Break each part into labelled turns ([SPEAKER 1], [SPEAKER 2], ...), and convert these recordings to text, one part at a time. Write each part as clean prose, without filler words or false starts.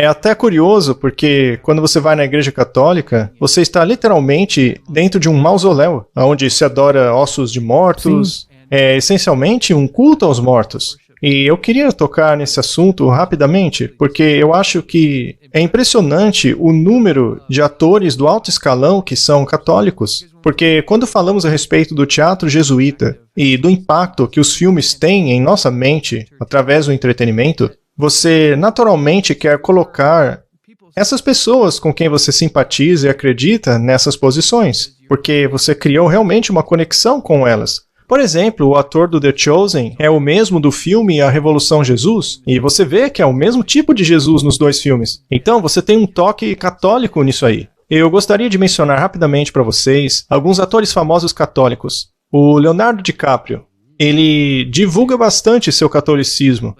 [SPEAKER 1] É até curioso, porque quando você vai na igreja católica, você está literalmente dentro de um mausoléu, onde se adora ossos de mortos. Sim. É essencialmente um culto aos mortos. E eu queria tocar nesse assunto rapidamente, porque eu acho que é impressionante o número de atores do alto escalão que são católicos. Porque quando falamos a respeito do teatro jesuíta e do impacto que os filmes têm em nossa mente através do entretenimento, você naturalmente quer colocar essas pessoas com quem você simpatiza e acredita nessas posições, porque você criou realmente uma conexão com elas. Por exemplo, o ator do The Chosen é o mesmo do filme A Revolução Jesus, e você vê que é o mesmo tipo de Jesus nos dois filmes. Então, você tem um toque católico nisso aí. Eu gostaria de mencionar rapidamente para vocês alguns atores famosos católicos. O Leonardo DiCaprio, ele divulga bastante seu catolicismo.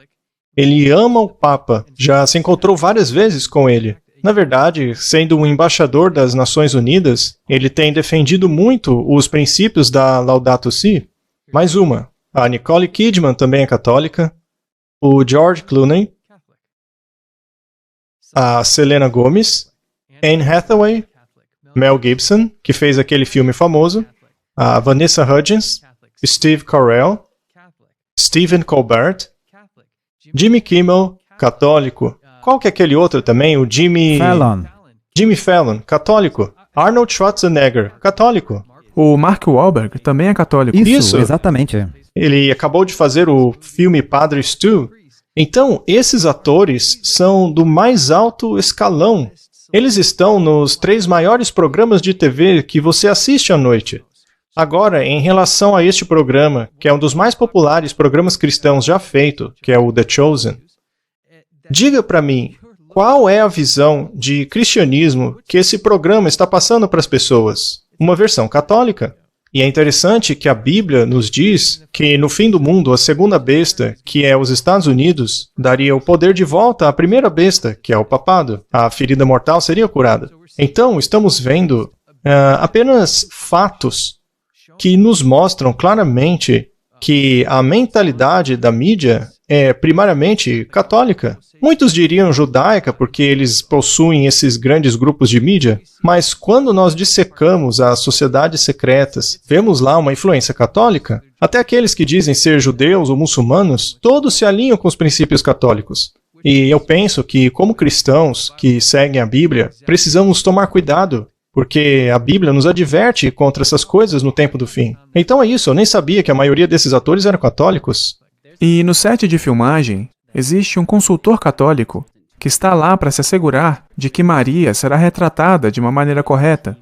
[SPEAKER 1] Ele ama o Papa, já se encontrou várias vezes com ele. Na verdade, sendo um embaixador das Nações Unidas, ele tem defendido muito os princípios da Laudato Si. Mais uma, a Nicole Kidman também é católica, o George Clooney, a Selena Gomez, Anne Hathaway, Mel Gibson, que fez aquele filme famoso, a Vanessa Hudgens, Steve Carell, Stephen Colbert, Jimmy Kimmel, católico. Qual que é aquele outro também? O Jimmy Fallon, católico. Arnold Schwarzenegger, católico.
[SPEAKER 2] O Mark Wahlberg também é católico.
[SPEAKER 3] Isso, exatamente.
[SPEAKER 1] Ele acabou de fazer o filme Padre Stu. Então, esses atores são do mais alto escalão. Eles estão nos 3 maiores programas de TV que você assiste à noite. Agora, em relação a este programa, que é um dos mais populares programas cristãos já feito, que é o The Chosen, diga para mim, qual é a visão de cristianismo que esse programa está passando para as pessoas? Uma versão católica. E é interessante que a Bíblia nos diz que no fim do mundo, a segunda besta, que é os Estados Unidos, daria o poder de volta à primeira besta, que é o papado. A ferida mortal seria curada. Então, estamos vendo apenas fatos que nos mostram claramente que a mentalidade da mídia é primariamente católica. Muitos diriam judaica porque eles possuem esses grandes grupos de mídia, mas quando nós dissecamos as sociedades secretas, vemos lá uma influência católica. Até aqueles que dizem ser judeus ou muçulmanos, todos se alinham com os princípios católicos. E eu penso que, como cristãos que seguem a Bíblia, precisamos tomar cuidado, porque a Bíblia nos adverte contra essas coisas no tempo do fim. Então é isso, eu nem sabia que a maioria desses atores eram católicos.
[SPEAKER 2] E no set de filmagem, existe um consultor católico que está lá para se assegurar de que Maria será retratada de uma maneira correta,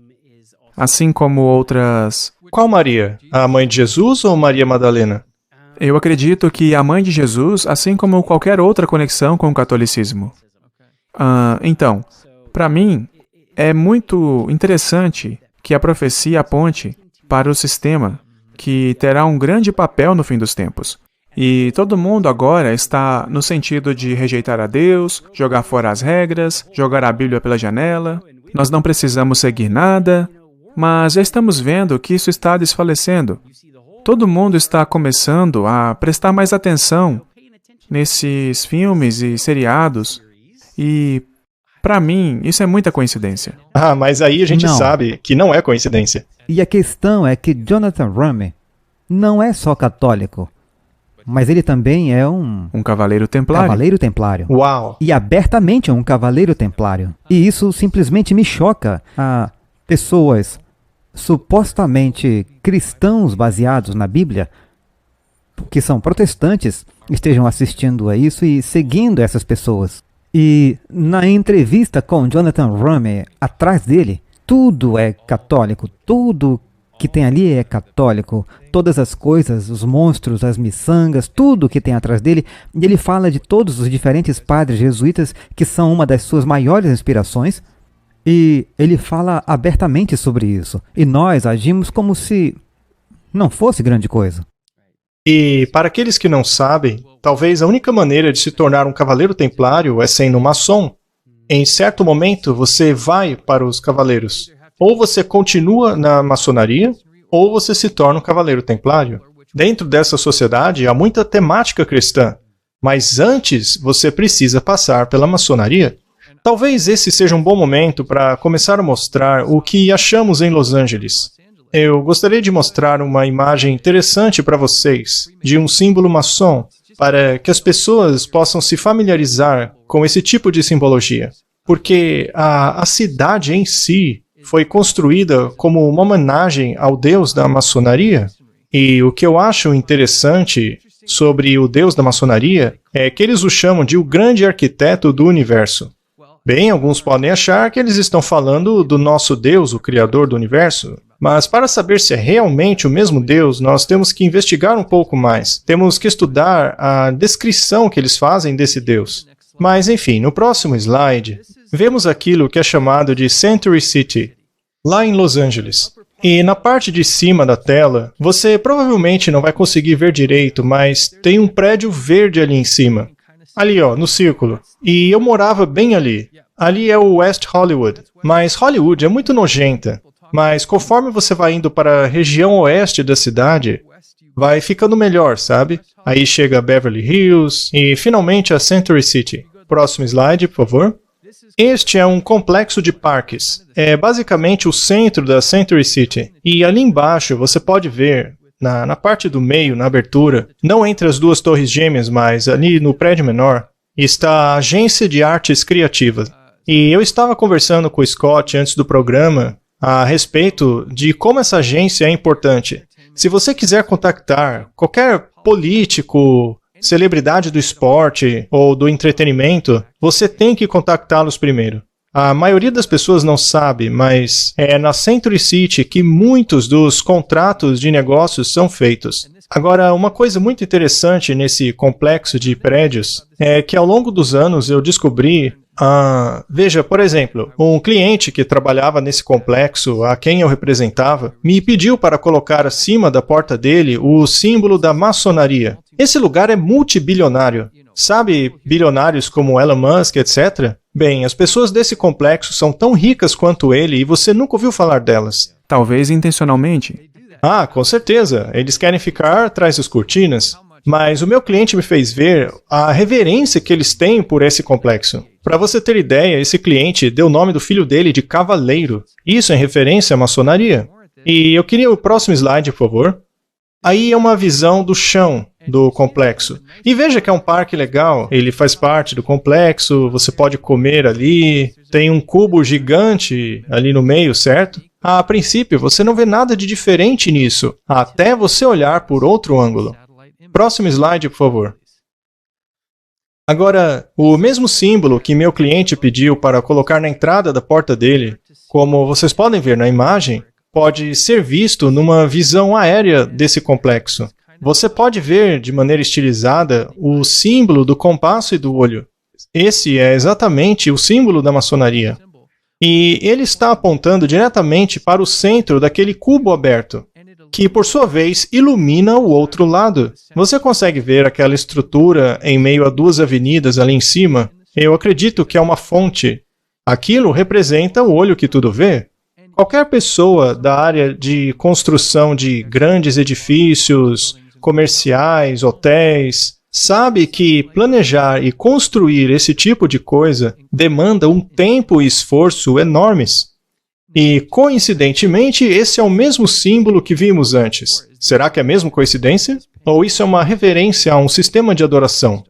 [SPEAKER 2] assim como outras...
[SPEAKER 1] Qual Maria? A mãe de Jesus ou Maria Madalena?
[SPEAKER 2] Eu acredito que a mãe de Jesus, assim como qualquer outra conexão com o catolicismo. Então, para mim, é muito interessante que a profecia aponte para o sistema que terá um grande papel no fim dos tempos. E todo mundo agora está no sentido de rejeitar a Deus, jogar fora as regras, jogar a Bíblia pela janela. Nós não precisamos seguir nada, mas já estamos vendo que isso está desfalecendo. Todo mundo está começando a prestar mais atenção nesses filmes e seriados e, para mim, isso é muita coincidência.
[SPEAKER 1] Mas aí a gente sabe que não é coincidência.
[SPEAKER 3] E a questão é que Jonathan Ramey não é só católico, mas ele também é um
[SPEAKER 2] cavaleiro templário.
[SPEAKER 3] Cavaleiro templário.
[SPEAKER 1] Uau!
[SPEAKER 3] E abertamente é um cavaleiro templário. E isso simplesmente me choca. Pessoas supostamente cristãos baseados na Bíblia, que são protestantes, estejam assistindo a isso e seguindo essas pessoas. E na entrevista com Jonathan Ramey, atrás dele, tudo é católico, tudo que tem ali é católico, todas as coisas, os monstros, as miçangas, tudo que tem atrás dele, e ele fala de todos os diferentes padres jesuítas que são uma das suas maiores inspirações, e ele fala abertamente sobre isso, e nós agimos como se não fosse grande coisa.
[SPEAKER 1] E para aqueles que não sabem, talvez a única maneira de se tornar um cavaleiro templário é sendo maçom. Em certo momento você vai para os cavaleiros. Ou você continua na maçonaria, ou você se torna um cavaleiro templário. Dentro dessa sociedade há muita temática cristã, mas antes você precisa passar pela maçonaria. Talvez esse seja um bom momento para começar a mostrar o que achamos em Los Angeles. Eu gostaria de mostrar uma imagem interessante para vocês, de um símbolo maçom, para que as pessoas possam se familiarizar com esse tipo de simbologia. Porque a cidade em si foi construída como uma homenagem ao Deus da maçonaria. E o que eu acho interessante sobre o Deus da maçonaria é que eles o chamam de o grande arquiteto do universo. Bem, alguns podem achar que eles estão falando do nosso Deus, o Criador do universo. Mas para saber se é realmente o mesmo Deus, nós temos que investigar um pouco mais. Temos que estudar a descrição que eles fazem desse Deus. Mas, enfim, no próximo slide, vemos aquilo que é chamado de Century City, lá em Los Angeles. E na parte de cima da tela, você provavelmente não vai conseguir ver direito, mas tem um prédio verde ali em cima. Ali, ó, no círculo. E eu morava bem ali. Ali é o West Hollywood. Mas Hollywood é muito nojenta. Mas conforme você vai indo para a região oeste da cidade, vai ficando melhor, sabe? Aí chega Beverly Hills e finalmente a Century City. Próximo slide, por favor. Este é um complexo de parques. É basicamente o centro da Century City. E ali embaixo você pode ver, na parte do meio, na abertura, não entre as duas torres gêmeas, mas ali no prédio menor, está a Agência de Artes Criativas. E eu estava conversando com o Scott antes do programa a respeito de como essa agência é importante. Se você quiser contactar qualquer político, celebridade do esporte ou do entretenimento, você tem que contactá-los primeiro. A maioria das pessoas não sabe, mas é na Century City que muitos dos contratos de negócios são feitos. Agora, uma coisa muito interessante nesse complexo de prédios é que ao longo dos anos eu descobri veja, por exemplo, um cliente que trabalhava nesse complexo, a quem eu representava, me pediu para colocar acima da porta dele o símbolo da maçonaria. Esse lugar é multibilionário. Sabe, bilionários como Elon Musk, etc.? Bem, as pessoas desse complexo são tão ricas quanto ele e você nunca ouviu falar delas.
[SPEAKER 2] Talvez intencionalmente.
[SPEAKER 1] Com certeza. Eles querem ficar atrás das cortinas. Mas o meu cliente me fez ver a reverência que eles têm por esse complexo. Para você ter ideia, esse cliente deu o nome do filho dele de Cavaleiro. Isso em referência à maçonaria. E eu queria o próximo slide, por favor. Aí é uma visão do chão do complexo. E veja que é um parque legal. Ele faz parte do complexo, você pode comer ali. Tem um cubo gigante ali no meio, certo? A princípio, você não vê nada de diferente nisso, até você olhar por outro ângulo. Próximo slide, por favor. Agora, o mesmo símbolo que meu cliente pediu para colocar na entrada da porta dele, como vocês podem ver na imagem, pode ser visto numa visão aérea desse complexo. Você pode ver de maneira estilizada o símbolo do compasso e do olho. Esse é exatamente o símbolo da maçonaria. E ele está apontando diretamente para o centro daquele cubo aberto, que por sua vez ilumina o outro lado. Você consegue ver aquela estrutura em meio a duas avenidas ali em cima? Eu acredito que é uma fonte. Aquilo representa o olho que tudo vê. Qualquer pessoa da área de construção de grandes edifícios, comerciais, hotéis, sabe que planejar e construir esse tipo de coisa demanda um tempo e esforço enormes. E, coincidentemente, esse é o mesmo símbolo que vimos antes. Será que é mesmo coincidência? Ou isso é uma reverência a um sistema de adoração?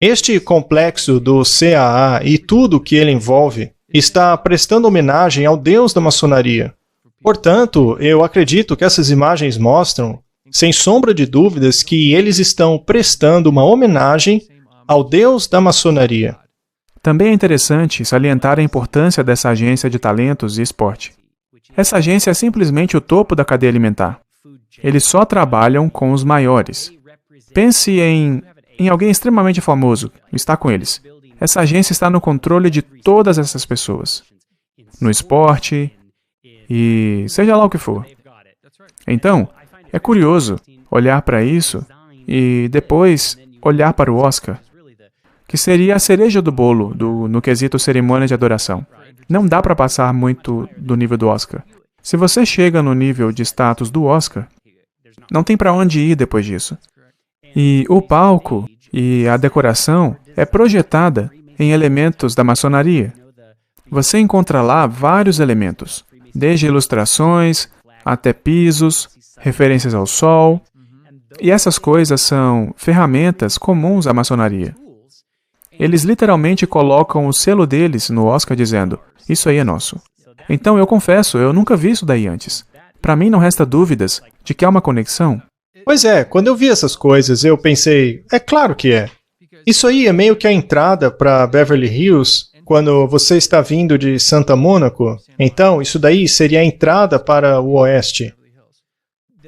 [SPEAKER 1] Este complexo do CAA e tudo o que ele envolve está prestando homenagem ao Deus da maçonaria. Portanto, eu acredito que essas imagens mostram, sem sombra de dúvidas, que eles estão prestando uma homenagem ao Deus da maçonaria.
[SPEAKER 2] Também é interessante salientar a importância dessa agência de talentos e esporte. Essa agência é simplesmente o topo da cadeia alimentar. Eles só trabalham com os maiores. Pense em alguém extremamente famoso, está com eles. Essa agência está no controle de todas essas pessoas. No esporte e seja lá o que for. Então, é curioso olhar para isso e depois olhar para o Oscar, que seria a cereja do bolo no quesito cerimônia de adoração. Não dá para passar muito do nível do Oscar. Se você chega no nível de status do Oscar, não tem para onde ir depois disso. E o palco e a decoração é projetada em elementos da maçonaria. você encontra lá vários elementos, desde ilustrações até pisos, referências ao sol, e essas coisas são ferramentas comuns à maçonaria. Eles literalmente colocam o selo deles no Oscar dizendo, isso aí é nosso. Então eu confesso, eu nunca vi isso daí antes. Para mim não resta dúvidas de que há uma conexão.
[SPEAKER 1] Pois é, quando eu vi essas coisas, eu pensei, é claro que é. Isso aí é meio que a entrada para Beverly Hills, quando você está vindo de Santa Mônaco. Então, isso daí seria a entrada para o oeste.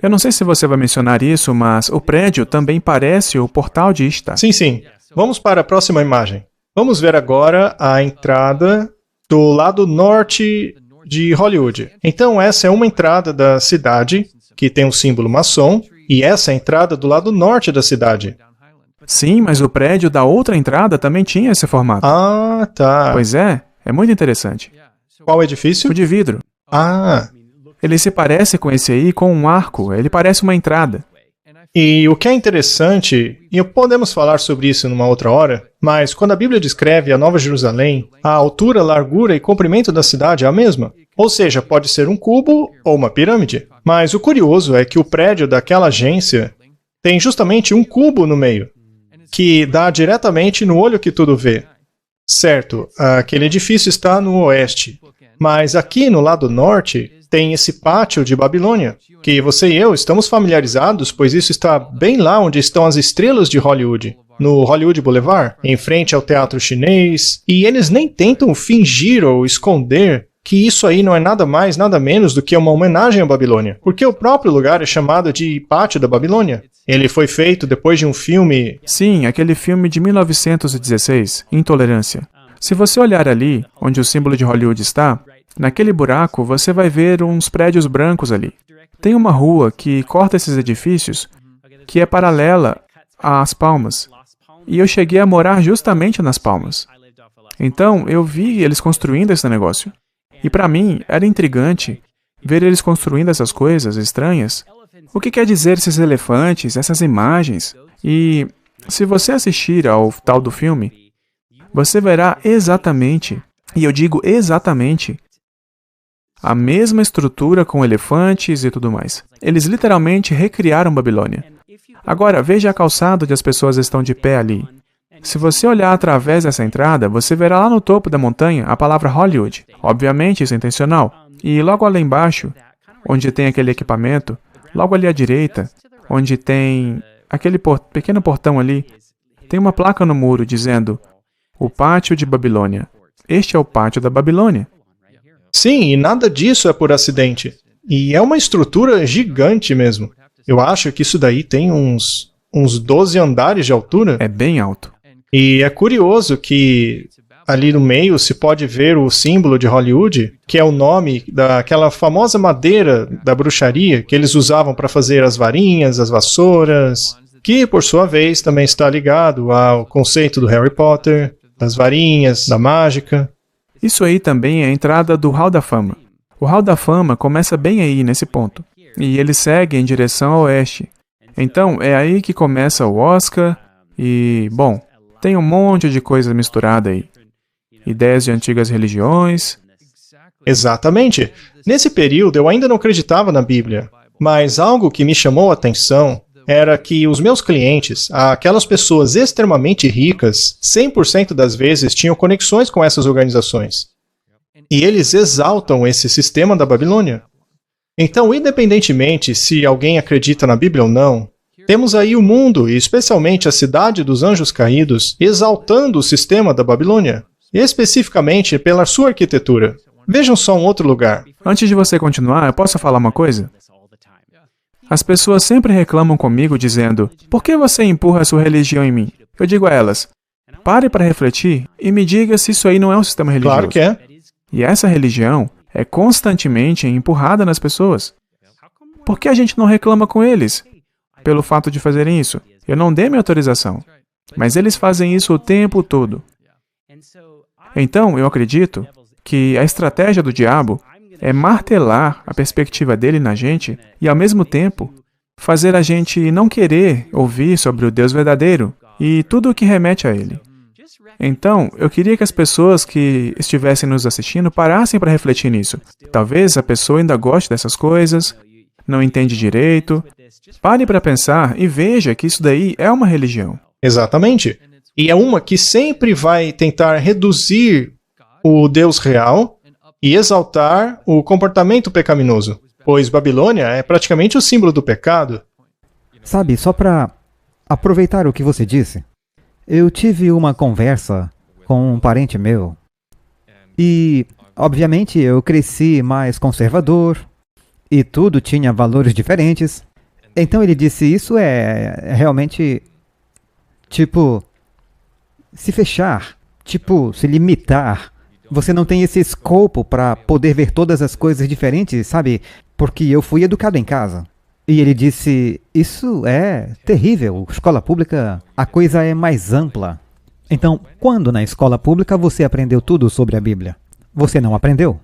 [SPEAKER 2] Eu não sei se você vai mencionar isso, mas o prédio também parece o portal de Ishtar.
[SPEAKER 1] Sim, sim. Vamos para a próxima imagem. Vamos ver agora a entrada do lado norte de Hollywood. Então, essa é uma entrada da cidade, que tem um símbolo maçom, e essa é a entrada do lado norte da cidade.
[SPEAKER 2] Sim, mas o prédio da outra entrada também tinha esse formato.
[SPEAKER 1] Ah, tá.
[SPEAKER 2] Pois é muito interessante.
[SPEAKER 1] Qual edifício?
[SPEAKER 2] O de vidro.
[SPEAKER 1] Ah,
[SPEAKER 2] Ele se parece com esse aí, com um arco, ele parece uma entrada.
[SPEAKER 1] e o que é interessante, e podemos falar sobre isso numa outra hora, mas quando a Bíblia descreve a Nova Jerusalém, a altura, largura e comprimento da cidade é a mesma. Ou seja, pode ser um cubo ou uma pirâmide. Mas o curioso é que o prédio daquela agência tem justamente um cubo no meio, que dá diretamente no olho que tudo vê. Certo, aquele edifício está no oeste, mas aqui no lado norte tem esse pátio de Babilônia, que você e eu estamos familiarizados, pois isso está bem lá onde estão as estrelas de Hollywood, no Hollywood Boulevard, em frente ao teatro chinês, e eles nem tentam fingir ou esconder que isso aí não é nada mais, nada menos do que uma homenagem à Babilônia, porque o próprio lugar é chamado de Pátio da Babilônia. Ele foi feito depois de um filme...
[SPEAKER 2] Sim, aquele filme de 1916, Intolerância. Se você olhar ali, onde o símbolo de Hollywood está, naquele buraco você vai ver uns prédios brancos ali. Tem uma rua que corta esses edifícios, que é paralela às Palmas. E eu cheguei a morar justamente nas Palmas. Então, eu vi eles construindo esse negócio. E para mim, era intrigante ver eles construindo essas coisas estranhas. O que quer dizer esses elefantes, essas imagens? E se você assistir ao tal do filme, você verá exatamente, e eu digo exatamente, a mesma estrutura com elefantes e tudo mais. Eles literalmente recriaram Babilônia. Agora, veja a calçada onde as pessoas estão de pé ali. Se você olhar através dessa entrada, você verá lá no topo da montanha a palavra Hollywood. Obviamente, isso é intencional. E logo ali embaixo, onde tem aquele equipamento, logo ali à direita, onde tem aquele pequeno portão ali, tem uma placa no muro dizendo o Pátio de Babilônia. Este é o Pátio da Babilônia.
[SPEAKER 1] Sim, e nada disso é por acidente. E é uma estrutura gigante mesmo. Eu acho que isso daí tem uns 12 andares de altura.
[SPEAKER 2] É bem alto.
[SPEAKER 1] E é curioso que ali no meio se pode ver o símbolo de Hollywood, que é o nome daquela famosa madeira da bruxaria que eles usavam para fazer as varinhas, as vassouras, que por sua vez também está ligado ao conceito do Harry Potter, das varinhas, da mágica.
[SPEAKER 2] Isso aí também é a entrada do Hall da Fama. O Hall da Fama começa bem aí, nesse ponto. E ele segue em direção ao oeste. Então, é aí que começa o Oscar e, bom, tem um monte de coisa misturada aí. Ideias de antigas religiões.
[SPEAKER 1] Exatamente. Nesse período eu ainda não acreditava na Bíblia, mas algo que me chamou a atenção era que os meus clientes, aquelas pessoas extremamente ricas, 100% das vezes tinham conexões com essas organizações. E eles exaltam esse sistema da Babilônia. Então, independentemente se alguém acredita na Bíblia ou não, temos aí o mundo, e especialmente a cidade dos anjos caídos, exaltando o sistema da Babilônia, especificamente pela sua arquitetura. Vejam só um outro lugar.
[SPEAKER 2] Antes de você continuar, eu posso falar uma coisa? As pessoas sempre reclamam comigo dizendo, por que você empurra a sua religião em mim? Eu digo a elas, pare para refletir e me diga se isso aí não é um sistema religioso.
[SPEAKER 1] Claro que é.
[SPEAKER 2] E essa religião é constantemente empurrada nas pessoas. Por que a gente não reclama com eles pelo fato de fazerem isso? Eu não dei minha autorização, mas eles fazem isso o tempo todo. Então, eu acredito que a estratégia do diabo é martelar a perspectiva dele na gente e, ao mesmo tempo, fazer a gente não querer ouvir sobre o Deus verdadeiro e tudo o que remete a ele. Então, eu queria que as pessoas que estivessem nos assistindo parassem para refletir nisso. Talvez a pessoa ainda goste dessas coisas, não entende direito. Pare para pensar e veja que isso daí é uma religião.
[SPEAKER 1] Exatamente. E é uma que sempre vai tentar reduzir o Deus real e exaltar o comportamento pecaminoso, pois Babilônia é praticamente o símbolo do pecado.
[SPEAKER 3] Sabe, só para aproveitar o que você disse, eu tive uma conversa com um parente meu e, obviamente, eu cresci mais conservador e tudo tinha valores diferentes. Então ele disse, isso é realmente, tipo, se fechar, tipo, se limitar. Você não tem esse escopo para poder ver todas as coisas diferentes, sabe? Porque eu fui educado em casa. E ele disse, isso é terrível, escola pública, a coisa é mais ampla. Então, quando na escola pública você aprendeu tudo sobre a Bíblia? Você não aprendeu.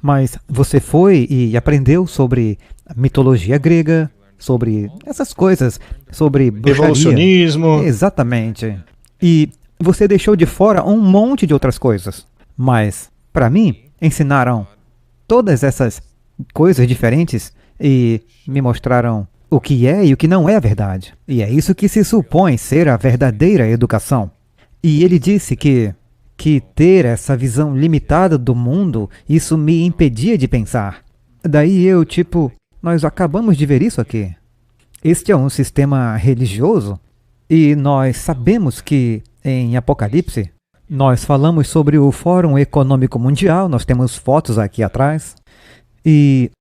[SPEAKER 3] Mas você foi e aprendeu sobre mitologia grega, sobre essas coisas, sobre bruxaria.
[SPEAKER 1] Evolucionismo.
[SPEAKER 3] Exatamente. E você deixou de fora um monte de outras coisas. Mas, para mim, ensinaram todas essas coisas diferentes e me mostraram o que é e o que não é a verdade. E é isso que se supõe ser a verdadeira educação. E ele disse que ter essa visão limitada do mundo, isso me impedia de pensar. Daí eu, nós acabamos de ver isso aqui. Este é um sistema religioso e nós sabemos que em Apocalipse nós falamos sobre o Fórum Econômico Mundial, nós temos fotos aqui atrás, e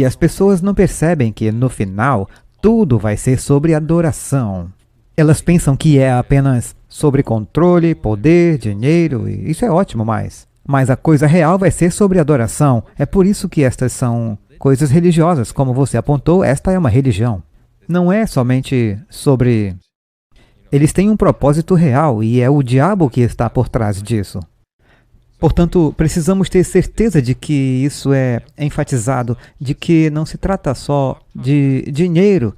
[SPEAKER 3] as pessoas não percebem que no final tudo vai ser sobre adoração. Elas pensam que é apenas sobre controle, poder, dinheiro, e isso é ótimo, mas a coisa real vai ser sobre adoração. É por isso que estas são coisas religiosas, como você apontou, esta é uma religião. Não é somente sobre... Eles têm um propósito real e é o diabo que está por trás disso. Portanto, precisamos ter certeza de que isso é enfatizado, de que não se trata só de dinheiro,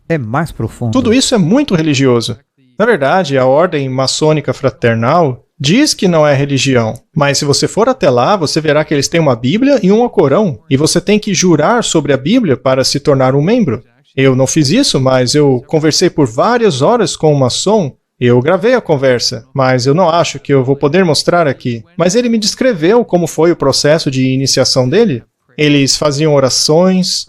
[SPEAKER 3] é mais profundo.
[SPEAKER 1] Tudo isso é muito religioso. Na verdade, a ordem maçônica fraternal diz que não é religião, mas se você for até lá, você verá que eles têm uma Bíblia e um Alcorão, e você tem que jurar sobre a Bíblia para se tornar um membro. Eu não fiz isso, mas eu conversei por várias horas com um maçom. Eu gravei a conversa, mas eu não acho que eu vou poder mostrar aqui. Mas ele me descreveu como foi o processo de iniciação dele. Eles faziam orações,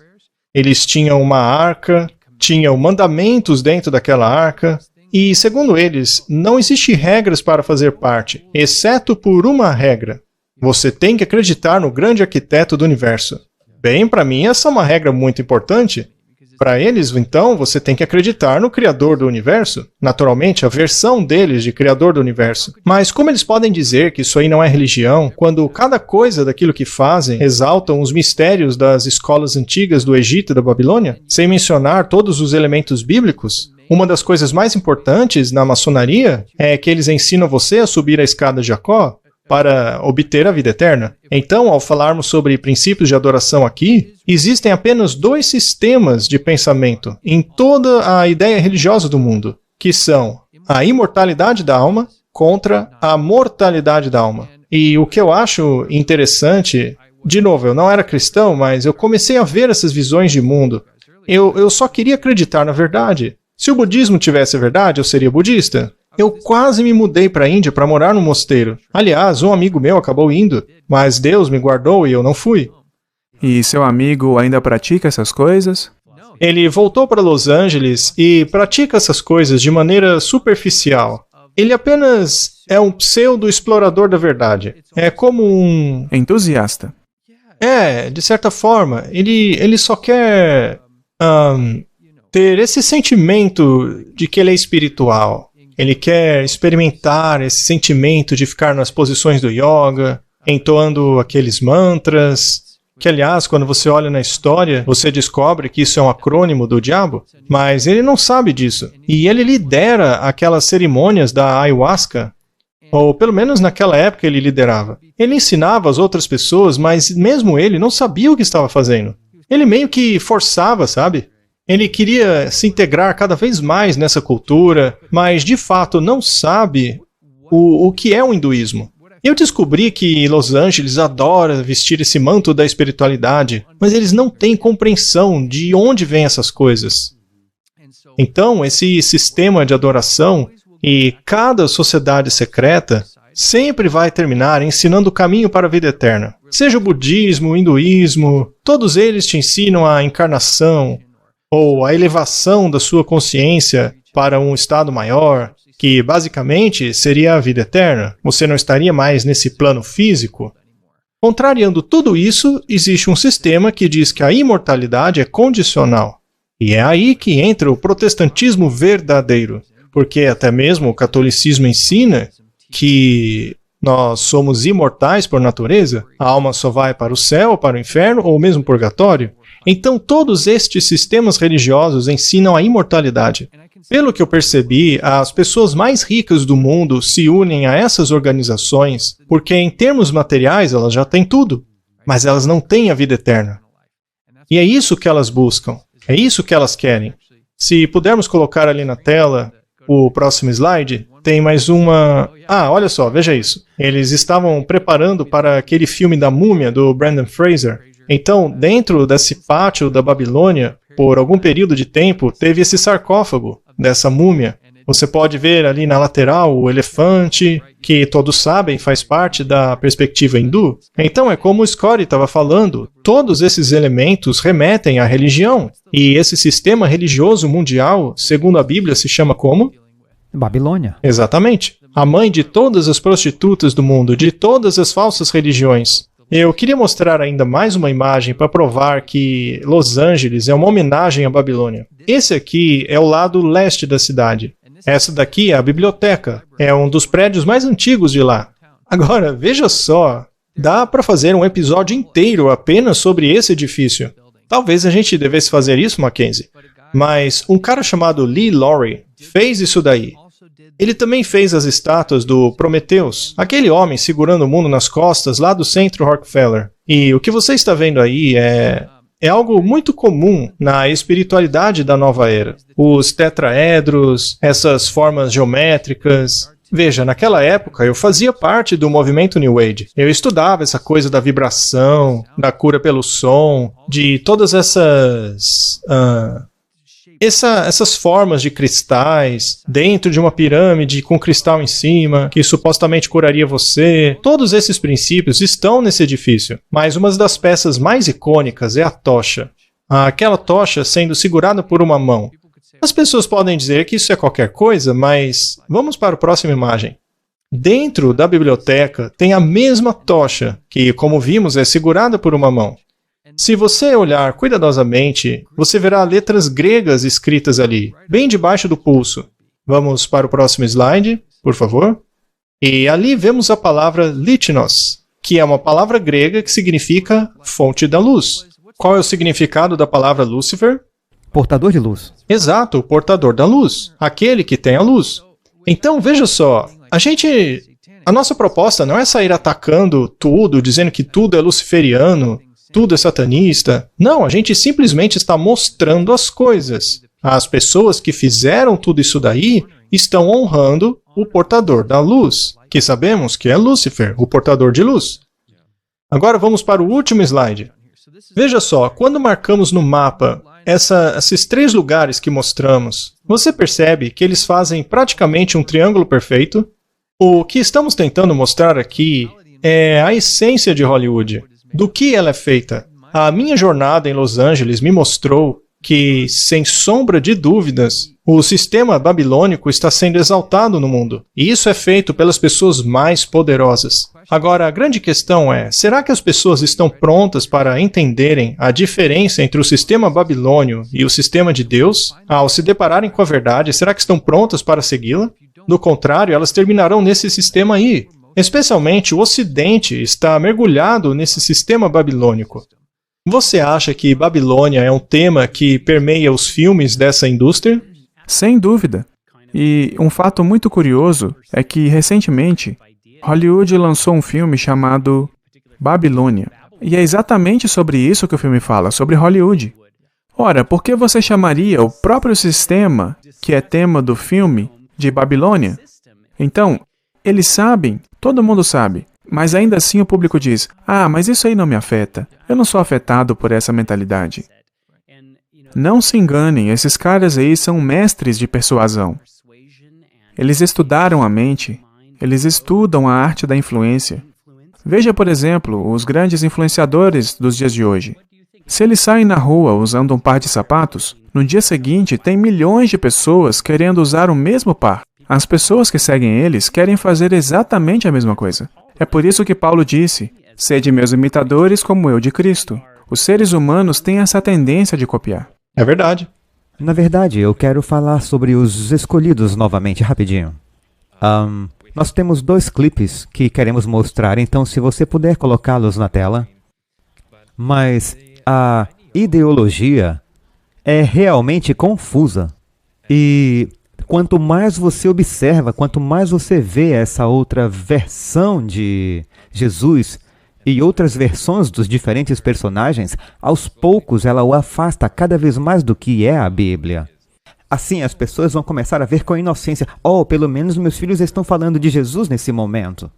[SPEAKER 1] eles tinham uma arca, tinham mandamentos dentro daquela arca, e, segundo eles, não existe regras para fazer parte, exceto por uma regra. Você tem que acreditar no grande arquiteto do universo. Bem, para mim, essa é uma regra muito importante. Para eles, então, você tem que acreditar no Criador do Universo. Naturalmente, a versão deles de Criador do Universo. Mas como eles podem dizer que isso aí não é religião, quando cada coisa daquilo que fazem exaltam os mistérios das escolas antigas do Egito e da Babilônia, sem mencionar todos os elementos bíblicos? Uma das coisas mais importantes na maçonaria é que eles ensinam você a subir a escada de Jacó para obter a vida eterna. Então, ao falarmos sobre princípios de adoração aqui, existem apenas 2 sistemas de pensamento em toda a ideia religiosa do mundo, que são a imortalidade da alma contra a mortalidade da alma. E o que eu acho interessante, de novo, eu não era cristão, mas eu comecei a ver essas visões de mundo. Eu só queria acreditar na verdade. Se o budismo tivesse a verdade, eu seria budista. Eu quase me mudei para a Índia para morar no mosteiro. Aliás, um amigo meu acabou indo, mas Deus me guardou e eu não fui.
[SPEAKER 2] E seu amigo ainda pratica essas coisas?
[SPEAKER 1] Ele voltou para Los Angeles e pratica essas coisas de maneira superficial. Ele apenas é um pseudo-explorador da verdade. É como um...
[SPEAKER 2] Entusiasta.
[SPEAKER 1] De certa forma. Ele só quer ter esse sentimento de que ele é espiritual. Ele quer experimentar esse sentimento de ficar nas posições do yoga, entoando aqueles mantras, que, aliás, quando você olha na história, você descobre que isso é um acrônimo do diabo, mas ele não sabe disso. E ele lidera aquelas cerimônias da ayahuasca, ou pelo menos naquela época ele liderava. Ele ensinava as outras pessoas, mas mesmo ele não sabia o que estava fazendo. Ele meio que forçava, sabe? Ele queria se integrar cada vez mais nessa cultura, mas de fato não sabe o que é o hinduísmo. Eu descobri que Los Angeles adora vestir esse manto da espiritualidade, mas eles não têm compreensão de onde vêm essas coisas. Então, esse sistema de adoração e cada sociedade secreta sempre vai terminar ensinando o caminho para a vida eterna. Seja o budismo, o hinduísmo, todos eles te ensinam a encarnação ou a elevação da sua consciência para um estado maior, que basicamente seria a vida eterna. Você não estaria mais nesse plano físico. Contrariando tudo isso, existe um sistema que diz que a imortalidade é condicional. E é aí que entra o protestantismo verdadeiro, porque até mesmo o catolicismo ensina que nós somos imortais por natureza, a alma só vai para o céu, para o inferno ou mesmo purgatório. Então todos estes sistemas religiosos ensinam a imortalidade. Pelo que eu percebi, as pessoas mais ricas do mundo se unem a essas organizações porque em termos materiais elas já têm tudo, mas elas não têm a vida eterna. E é isso que elas buscam, é isso que elas querem. Se pudermos colocar ali na tela o próximo slide, tem mais uma... olha só, veja isso. Eles estavam preparando para aquele filme da múmia do Brendan Fraser. Então, dentro desse pátio da Babilônia, por algum período de tempo, teve esse sarcófago dessa múmia. Você pode ver ali na lateral o elefante, que todos sabem faz parte da perspectiva hindu. Então é como o Scotty estava falando, todos esses elementos remetem à religião. E esse sistema religioso mundial, segundo a Bíblia, se chama como?
[SPEAKER 3] Babilônia.
[SPEAKER 1] Exatamente. A mãe de todas as prostitutas do mundo, de todas as falsas religiões. Eu queria mostrar ainda mais uma imagem para provar que Los Angeles é uma homenagem à Babilônia. Esse aqui é o lado leste da cidade. Essa daqui é a biblioteca. É um dos prédios mais antigos de lá. Agora, veja só. Dá para fazer um episódio inteiro apenas sobre esse edifício. Talvez a gente devesse fazer isso, Mackenzie. Mas um cara chamado Lee Lowry fez isso daí. Ele também fez as estátuas do Prometheus, aquele homem segurando o mundo nas costas lá do centro Rockefeller. E o que você está vendo aí é algo muito comum na espiritualidade da nova era. Os tetraedros, essas formas geométricas. Veja, naquela época eu fazia parte do movimento New Age. Eu estudava essa coisa da vibração, da cura pelo som, de todas essas formas de cristais dentro de uma pirâmide com cristal em cima, que supostamente curaria você. Todos esses princípios estão nesse edifício, mas uma das peças mais icônicas é a tocha. Aquela tocha sendo segurada por uma mão. As pessoas podem dizer que isso é qualquer coisa, mas vamos para a próxima imagem. Dentro da biblioteca tem a mesma tocha, que, como vimos, é segurada por uma mão. Se você olhar cuidadosamente, você verá letras gregas escritas ali, bem debaixo do pulso. Vamos para o próximo slide, por favor. E ali vemos a palavra litnos, que é uma palavra grega que significa fonte da luz. Qual é o significado da palavra Lúcifer?
[SPEAKER 3] Portador de luz.
[SPEAKER 1] Exato, o portador da luz, aquele que tem a luz. Então, veja só, a nossa proposta não é sair atacando tudo, dizendo que tudo é luciferiano, tudo é satanista. Não, a gente simplesmente está mostrando as coisas. As pessoas que fizeram tudo isso daí estão honrando o portador da luz, que sabemos que é Lúcifer, o portador de luz. Agora vamos para o último slide. Veja só, quando marcamos no mapa esses 3 lugares que mostramos, você percebe que eles fazem praticamente um triângulo perfeito. O que estamos tentando mostrar aqui é a essência de Hollywood. Do que ela é feita? A minha jornada em Los Angeles me mostrou que, sem sombra de dúvidas, o sistema babilônico está sendo exaltado no mundo. E isso é feito pelas pessoas mais poderosas. Agora, a grande questão é, será que as pessoas estão prontas para entenderem a diferença entre o sistema babilônio e o sistema de Deus? Ao se depararem com a verdade, será que estão prontas para segui-la? Do contrário, elas terminarão nesse sistema aí. Especialmente o Ocidente está mergulhado nesse sistema babilônico. Você acha que Babilônia é um tema que permeia os filmes dessa indústria?
[SPEAKER 2] Sem dúvida. E um fato muito curioso é que, recentemente, Hollywood lançou um filme chamado Babilônia. E é exatamente sobre isso que o filme fala, sobre Hollywood. Ora, por que você chamaria o próprio sistema, que é tema do filme, de Babilônia? Então, Eles sabem, todo mundo sabe, mas ainda assim o público diz, mas isso aí não me afeta, eu não sou afetado por essa mentalidade. Não se enganem, esses caras aí são mestres de persuasão. Eles estudaram a mente, eles estudam a arte da influência. Veja, por exemplo, os grandes influenciadores dos dias de hoje. Se eles saem na rua usando um par de sapatos, no dia seguinte tem milhões de pessoas querendo usar o mesmo par. As pessoas que seguem eles querem fazer exatamente a mesma coisa. É por isso que Paulo disse, sede meus imitadores como eu de Cristo. Os seres humanos têm essa tendência de copiar.
[SPEAKER 1] É verdade.
[SPEAKER 3] Na verdade, eu quero falar sobre os escolhidos novamente, rapidinho. Nós temos 2 clipes que queremos mostrar, então se você puder colocá-los na tela. Mas a ideologia é realmente confusa. E quanto mais você observa, quanto mais você vê essa outra versão de Jesus e outras versões dos diferentes personagens, aos poucos ela o afasta cada vez mais do que é a Bíblia. Assim, as pessoas vão começar a ver com inocência, pelo menos meus filhos estão falando de Jesus nesse momento.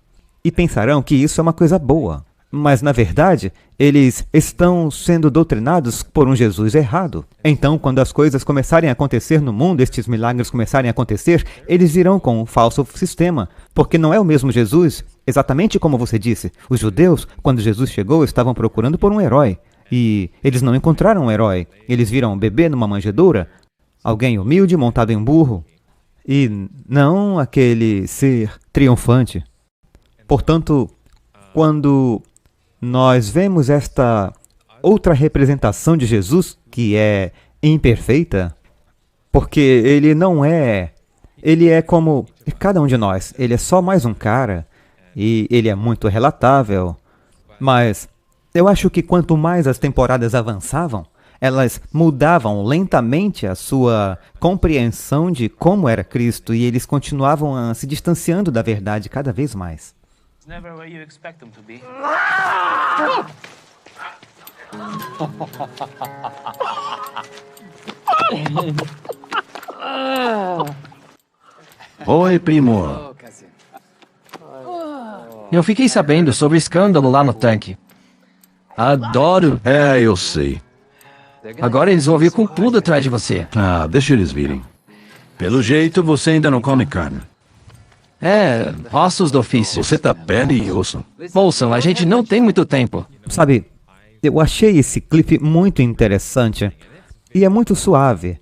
[SPEAKER 3] E pensarão que isso é uma coisa boa. Mas, na verdade, eles estão sendo doutrinados por um Jesus errado. Então, quando as coisas começarem a acontecer no mundo, estes milagres começarem a acontecer, eles irão com um falso sistema, porque não é o mesmo Jesus, exatamente como você disse. Os judeus, quando Jesus chegou, estavam procurando por um herói. E eles não encontraram um herói. Eles viram um bebê numa manjedoura, alguém humilde montado em um burro, e não aquele ser triunfante. Portanto, quando nós vemos esta outra representação de Jesus, que é imperfeita, porque ele não é... Ele é como cada um de nós. Ele é só mais um cara, e ele é muito relatável. Mas eu acho que quanto mais as temporadas avançavam, elas mudavam lentamente a sua compreensão de como era Cristo, e eles continuavam se distanciando da verdade cada vez mais.
[SPEAKER 4] Never where you expect them to be.
[SPEAKER 5] Oi, primo.
[SPEAKER 6] Eu fiquei sabendo sobre o escândalo lá no tanque. Adoro.
[SPEAKER 5] Eu sei.
[SPEAKER 6] Agora eles vão vir com tudo atrás de você.
[SPEAKER 5] Deixa eles virem. Pelo jeito, você ainda não come carne.
[SPEAKER 6] Ossos do ofício.
[SPEAKER 5] Você tá pele e osso.
[SPEAKER 6] Ouçam, a gente não tem muito tempo.
[SPEAKER 3] Sabe, eu achei esse clipe muito interessante e é muito suave,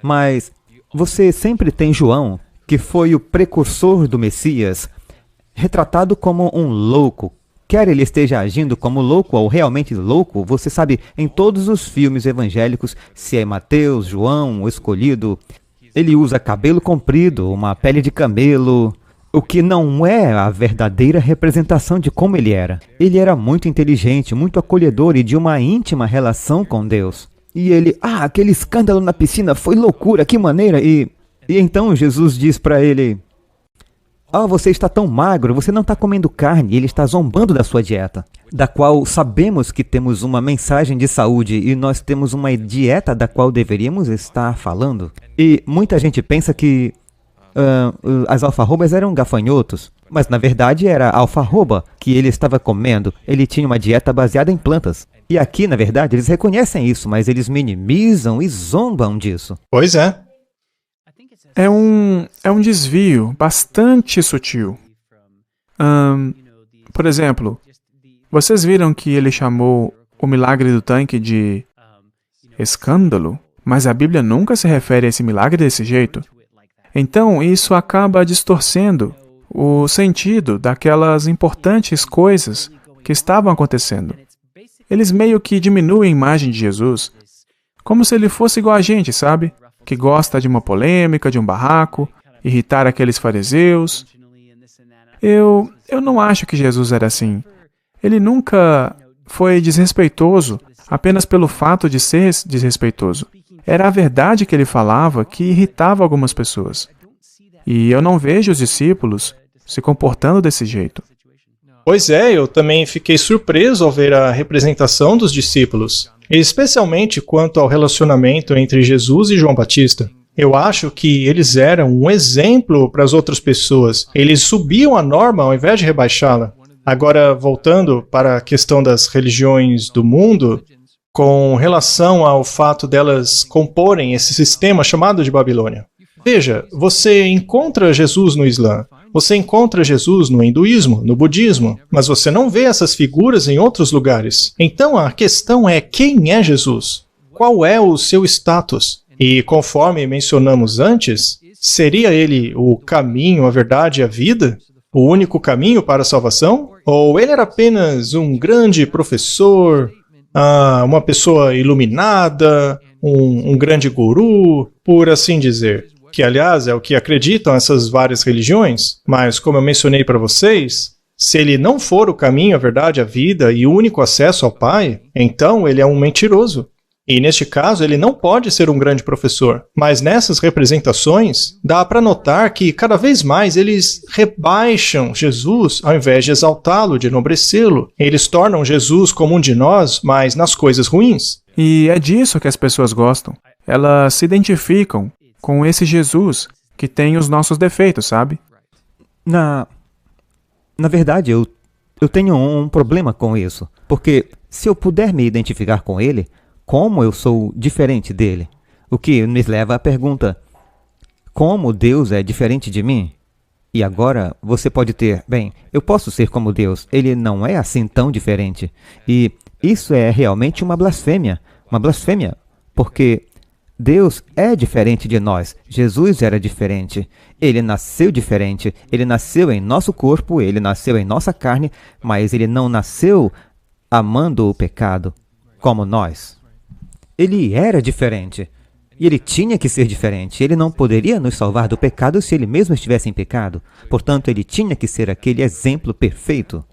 [SPEAKER 3] mas você sempre tem João, que foi o precursor do Messias, retratado como um louco. Quer ele esteja agindo como louco ou realmente louco, você sabe, em todos os filmes evangélicos, se é Mateus, João, o escolhido, ele usa cabelo comprido, uma pele de camelo, o que não é a verdadeira representação de como ele era. Ele era muito inteligente, muito acolhedor e de uma íntima relação com Deus. E ele, aquele escândalo na piscina foi loucura, que maneira! E então Jesus diz para ele, você está tão magro, você não está comendo carne, e ele está zombando da sua dieta, da qual sabemos que temos uma mensagem de saúde e nós temos uma dieta da qual deveríamos estar falando. E muita gente pensa que as alfarrobas eram gafanhotos, mas na verdade era alfarroba que ele estava comendo. Ele tinha uma dieta baseada em plantas. E aqui, na verdade, eles reconhecem isso, mas eles minimizam e zombam disso.
[SPEAKER 1] Pois é.
[SPEAKER 2] É um desvio bastante sutil. Por exemplo, vocês viram que ele chamou o milagre do tanque de escândalo, mas a Bíblia nunca se refere a esse milagre desse jeito. Então, isso acaba distorcendo o sentido daquelas importantes coisas que estavam acontecendo. Eles meio que diminuem a imagem de Jesus, como se ele fosse igual a gente, sabe? Que gosta de uma polêmica, de um barraco, irritar aqueles fariseus. Eu não acho que Jesus era assim. Ele nunca foi desrespeitoso apenas pelo fato de ser desrespeitoso. Era a verdade que ele falava que irritava algumas pessoas. E eu não vejo os discípulos se comportando desse jeito.
[SPEAKER 1] Pois é, eu também fiquei surpreso ao ver a representação dos discípulos, especialmente quanto ao relacionamento entre Jesus e João Batista. Eu acho que eles eram um exemplo para as outras pessoas. Eles subiam a norma ao invés de rebaixá-la. Agora, voltando para a questão das religiões do mundo, com relação ao fato delas comporem esse sistema chamado de Babilônia. Veja, você encontra Jesus no Islã, você encontra Jesus no hinduísmo, no budismo, mas você não vê essas figuras em outros lugares. Então a questão é: quem é Jesus? Qual é o seu status? E conforme mencionamos antes, seria ele o caminho, a verdade e a vida? O único caminho para a salvação? Ou ele era apenas um grande professor, uma pessoa iluminada, um grande guru, por assim dizer? Que, aliás, é o que acreditam essas várias religiões, mas, como eu mencionei para vocês, se ele não for o caminho, a verdade, a vida e o único acesso ao Pai, então ele é um mentiroso. E, neste caso, ele não pode ser um grande professor. Mas nessas representações, dá para notar que, cada vez mais, eles rebaixam Jesus ao invés de exaltá-lo, de enobrecê-lo. Eles tornam Jesus como um de nós, mas nas coisas ruins.
[SPEAKER 2] E é disso que as pessoas gostam. Elas se identificam com esse Jesus que tem os nossos defeitos, sabe?
[SPEAKER 3] Na verdade, eu tenho um problema com isso. Porque se eu puder me identificar com ele, como eu sou diferente dele? O que nos leva à pergunta: como Deus é diferente de mim? E agora você pode ter: bem, eu posso ser como Deus, ele não é assim tão diferente. E isso é realmente uma blasfêmia. Uma blasfêmia, porque Deus é diferente de nós. Jesus era diferente. Ele nasceu diferente. Ele nasceu em nosso corpo, ele nasceu em nossa carne, mas ele não nasceu amando o pecado como nós. Ele era diferente. E ele tinha que ser diferente. Ele não poderia nos salvar do pecado se ele mesmo estivesse em pecado. Portanto, ele tinha que ser aquele exemplo perfeito.